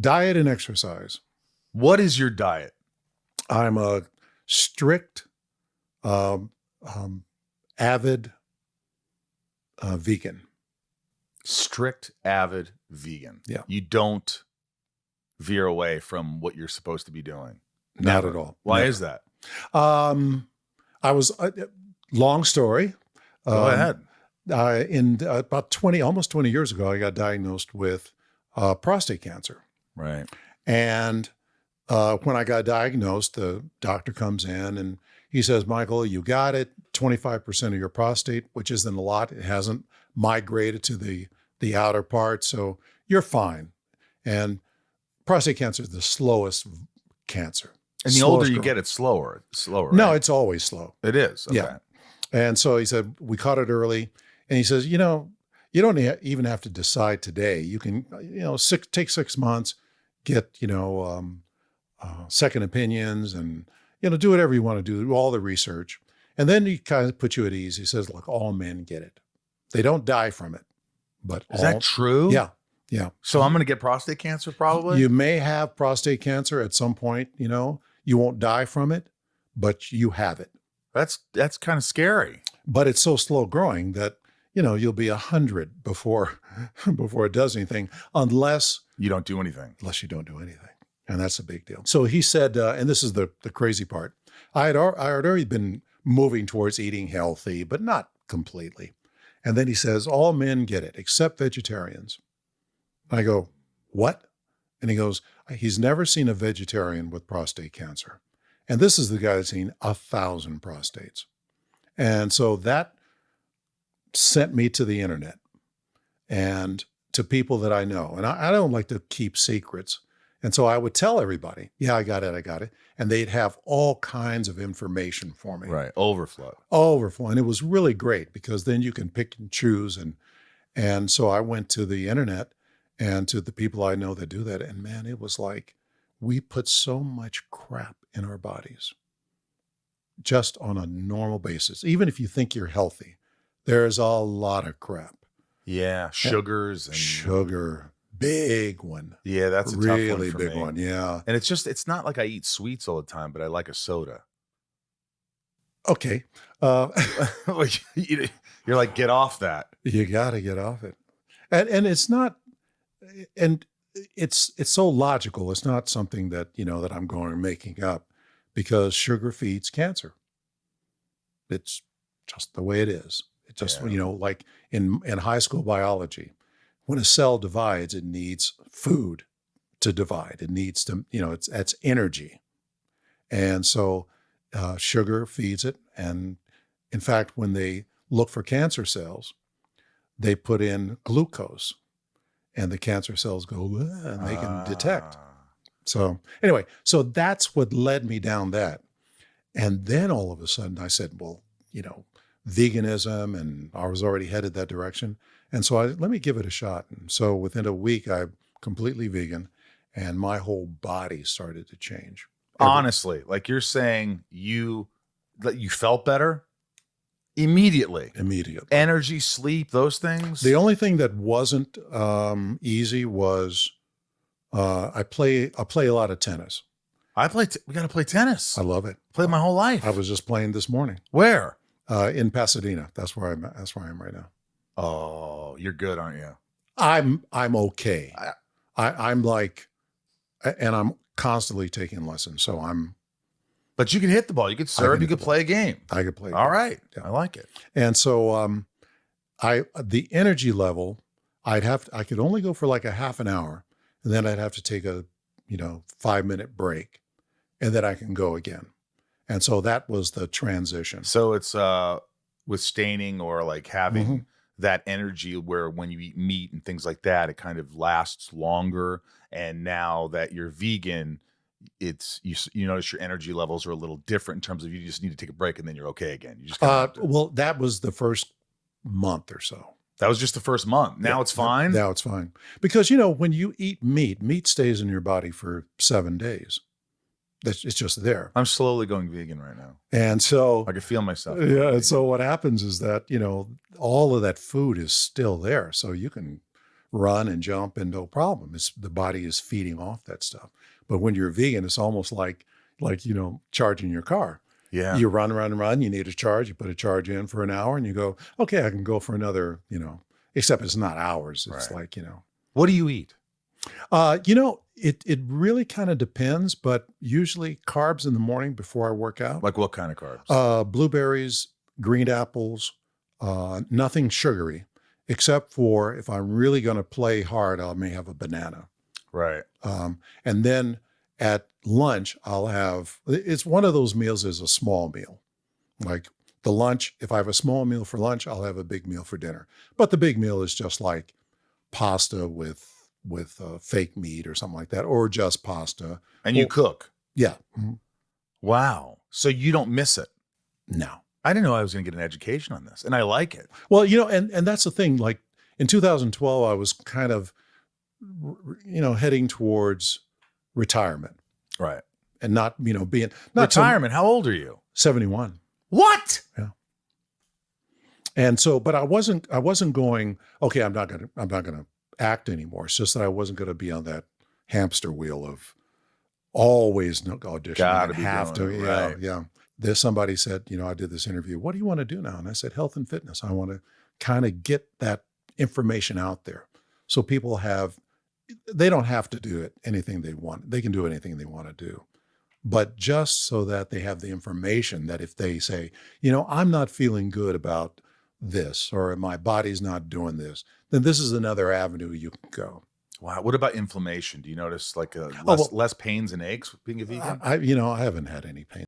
Diet and exercise. What is your diet? I'm a strict, um, avid vegan. Strict, avid vegan. Yeah. You don't veer away from what you're supposed to be doing. Not at all. Why Never. is that? I was, long story. Go ahead. In about almost 20 years ago, I got diagnosed with prostate cancer. Right. And when I got diagnosed, the doctor comes in and he says, Michael, you got it, 25% of your prostate, which isn't a lot. It hasn't migrated to the outer part, so you're fine. And prostate cancer is the slowest cancer. And the older you get, it's slower. Right? No, it's always slow. It is. Okay. Yeah. And so he said, we caught it early. And he says, you don't even have to decide today. You can, take 6 months, get, second opinions and, do whatever you want to do all the research. And then he kind of puts you at ease. He says, look, all men get it. They don't die from it. But is that true? Yeah. Yeah. So I'm going to get prostate cancer probably? You may have prostate cancer at some point, you won't die from it, but you have it. That's kind of scary. But it's so slow growing that, you'll be 100 before it does anything, unless you don't do anything. And that's a big deal. So he said, and this is the crazy part, I had already been moving towards eating healthy, but not completely. And then he says, all men get it, except vegetarians. I go, what? And he goes, he's never seen a vegetarian with prostate cancer. And this is the guy that's seen 1,000 prostates. And so that sent me to the internet and to people that I know. And I don't like to keep secrets. And so I would tell everybody, yeah, I got it. And they'd have all kinds of information for me. Right. Overflow. And it was really great because then you can pick and choose. And so I went to the internet and to the people I know that do that. And man, it was like, we put so much crap in our bodies just on a normal basis. Even if you think you're healthy, there's a lot of crap. Yeah. Sugars. Sugar. Big one. Yeah, that's a really tough one for big me. one. Yeah. And it's not like I eat sweets all the time, but I like a soda. Okay. You're like, get off that. You got to get off it. And it's not, and it's so logical. It's not something that, that I'm going and making up because sugar feeds cancer. It's just the way it is. It just, like in high school biology, when a cell divides, it needs food to divide. It needs to, it's energy. And so sugar feeds it. And in fact, when they look for cancer cells, they put in glucose and the cancer cells go, and they can detect. So anyway, so that's what led me down that. And then all of a sudden I said, well, veganism, and I was already headed that direction. And so let me give it a shot. And so within a week, I'm completely vegan and my whole body started to change. Honestly, like you're saying you felt better immediately. Energy, sleep, those things. The only thing that wasn't easy was I play a lot of tennis. We got to play tennis. I love it. Played my whole life. I was just playing this morning. Where? In Pasadena. That's where I am right now. Oh, you're good, aren't you? I'm okay. I'm like, and I'm constantly taking lessons. So but you can hit the ball. You could serve. You could play a game. I could play. All right. Yeah. I like it. And so, the energy level, I could only go for like a half an hour and then I'd have to take a, 5-minute break and then I can go again. And so that was the transition. So it's, with staining or like having that energy where when you eat meat and things like that, it kind of lasts longer. And now that you're vegan, it's you notice your energy levels are a little different in terms of you just need to take a break and then you're okay again. You just well, that was the first month or so. That was just the first month. Now it's fine. Now it's fine because when you eat meat stays in your body for 7 days. It's just there. I'm slowly going vegan right now. And so I can feel myself. Yeah. And so what happens is that, all of that food is still there. So you can run and jump and no problem. It's the body is feeding off that stuff. But when you're vegan, it's almost like charging your car. Yeah. You run, you need a charge, you put a charge in for an hour and you go, okay, I can go for another, except it's not hours. It's Right. like, What do you eat? It really kind of depends, but usually carbs in the morning before I work out. Like what kind of carbs? Blueberries, green apples, nothing sugary, except for if I'm really going to play hard, I may have a banana. Right. And then at lunch, it's one of those meals is a small meal. Like the lunch, if I have a small meal for lunch, I'll have a big meal for dinner. But the big meal is just like pasta with fake meat or something like that, or just pasta. And you cook? Yeah. Mhm. Wow. So you don't miss it? No. I didn't know I was going to get an education on this, and I like it. Well, and that's the thing. Like in 2012, I was kind of, heading towards retirement Right. and not, being not Retirement. How old are you? 71. What? Yeah. And so, but I wasn't going, okay, I'm not going to act anymore. It's just that I wasn't going to be on that hamster wheel of always auditioning Gotta and be have to. doing it, Yeah. right. Yeah. There's somebody said, I did this interview. What do you want to do now? And I said, health and fitness. I want to kind of get that information out there. So people they don't have to do anything they want. They can do anything they want to do. But just so that they have the information that if they say, I'm not feeling good about this, or my body's not doing this, then this is another avenue you can go. Wow. What about inflammation? Do you notice like well, less pains and aches with being a vegan? I haven't had any pain